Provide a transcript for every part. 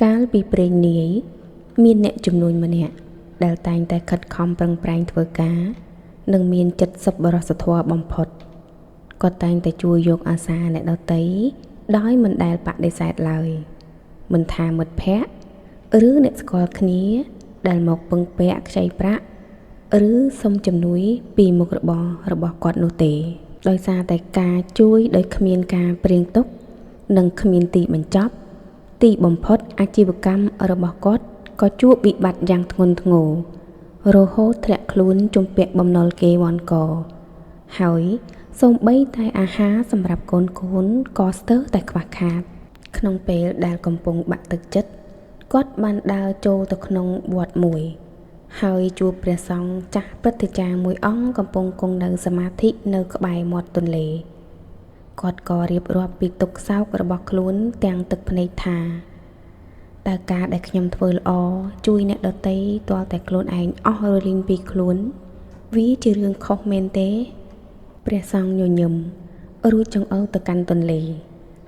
កាលពីព្រេងនាយមានអ្នកជំនួញម្នាក់ដែលតែងតែខិតខំប្រឹងប្រែងធ្វើការនិងមានចិត្តសប្បុរសធម៌បំផុតគាត់តែងតែជួយយកអាសាអ្នកដទៃដោយមិនដែលបដិសេធឡើយមិនថាមិត្តភក្តិឬអ្នកស្គាល់គ្នាដែលមកពឹងពាក់ខ្ចីប្រាក់ឬសុំជំនួយពីមុខរបររបស់គាត់នោះទេដោយសារតែការជួយដោយគ្មានការព្រៀងទុកនិងគ្មានទីបញ្ចប់ទីបំផុតអាជីវកម្មរបស់គាត់ក៏ជួបវិបត្តិយ៉ាងធ្ងន់ធ្ងររហូតធ្លាក់ខ្លួនជំពាក់បំណុលគេវ័នកហើយសូម្បីតែអាហារសម្រាប់កូនក៏ស្ទើរតែខ្វះខាតក្នុងពេលដែលកំពុងបាក់ទឹកចិត្តគាត់បានដើរចូលទៅក្នុងវត្តមួយហើយជួបព្រះសង្ឃចាស់ព្រឹទ្ធាចារ្យមួយអង្គកំពុងគង់នៅសមាធិនៅក្បែរមាត់ទន្លេគាត់ក៏រៀបរាប់ពីទុក្ខសោករបស់ខ្លួនទាំងទឹកភ្នែកថាតើការដែលខ្ញុំធ្វើល្អជួយអ្នកដទៃទាល់តែខ្លួនឯងអស់រលីងពីខ្លួនវាជារឿងខុសមែនទេព្រះសង្ឃញញឹមរួចចង្អុលទៅកាន់ទន្លេ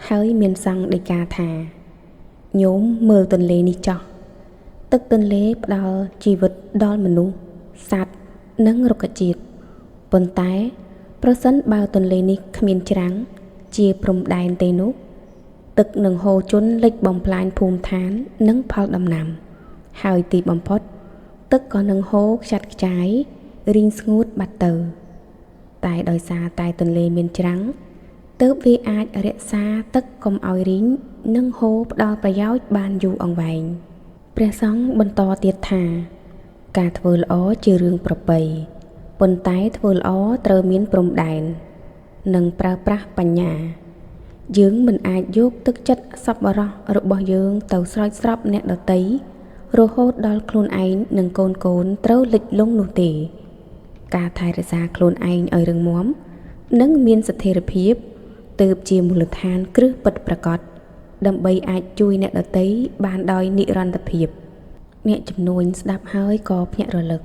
ហើយមានសង្ឃដីកាថាញោមមើលទន្លេនេះចោះទឹកទន្លេផ្ដល់ជីវិតដល់មនុស្សសត្វនិងរុក្ខជាតិប៉ុន្តែប្រសិនបើទន្លេនេះគ្មានច្រាំងជាព្រំដែនទេនោះទឹកនឹងហូរជន់លិចបំផ្លាញភូមិឋាននិងផលដំណាំហើយទីបំផុតទឹកក៏នឹងហូរខ្ចាត់ខ្ចាយរីងស្ងួតបាត់ទៅតែដោយសារតែទន្លេមានច្រាំងទើបវាអាចរក្សាទឹកកុំឲ្យរីងនិងហូរផ្ដល់ប្រយោជន៍បានយូរអង្វែងព្រះសង្ឃបន្តទៀតថាការធ្វើល្អជារឿងប្រពៃប៉ុន្តែធ្វើល្អត្រូវមានព្រំដែននិងប្រើប្រាស់បញ្ញាយើងមិនអាចយកទឹកចិត្តសប្បុរសរបស់យើងទៅស្រោចស្រពអ្នកដទៃរហូតដល់ខ្លួនឯងនិងកូនត្រូវលិចលង់នោះទេការថែរក្សាខ្លួនឯងឲ្យរឹងមាំនិងមានស្ថិរភាពទើបជាមូលដ្ឋានគ្រឹះពិតប្រាកដដើម្បីអាចជួយអ្នកដទៃបានដោយនិរន្តរភាពអ្នកជំនួញស្ដាប់ហើយក៏ភ្ញាក់រលឹក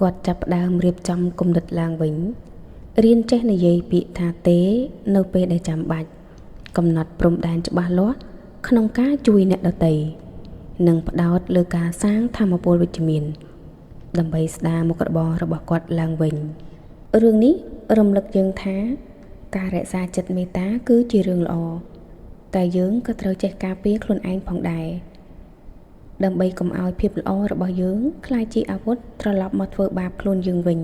គាត់ចាប់ផ្ដើមរៀបចំគំនិតឡើងវិញរៀនចេះនិយាយពាក្យថាទេនៅពេលដែលចាំបាច់កំណត់ព្រំដែនច្បាស់លាស់ក្នុងការជួយអ្នកដទៃនិងផ្ដោតលើការសាងថាមពលវិជ្ជមានដើម្បីស្ដារមុខរបររបស់គាត់ឡើងវិញរឿងនេះរំលឹកយើងថាការរក្សាចិត្តមេត្តាគឺជារឿងល្អតែយើងក៏ត្រូវចេះការពារខ្លួនឯងផងដែរដើម្បីកុំឲ្យភាពល្អរបស់យើងក្លាយជាអាវុធត្រឡប់មកធ្វើបាបខ្លួនយើងវិញ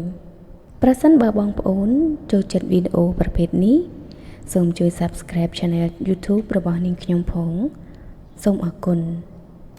ប្រសិនបើបងប្អូនចូលចិត្តវីដេអូប្រភេទនេះសូមជួយ Subscribe Channel YouTube របស់នាងខ្ញុំផងសូមអរគុណ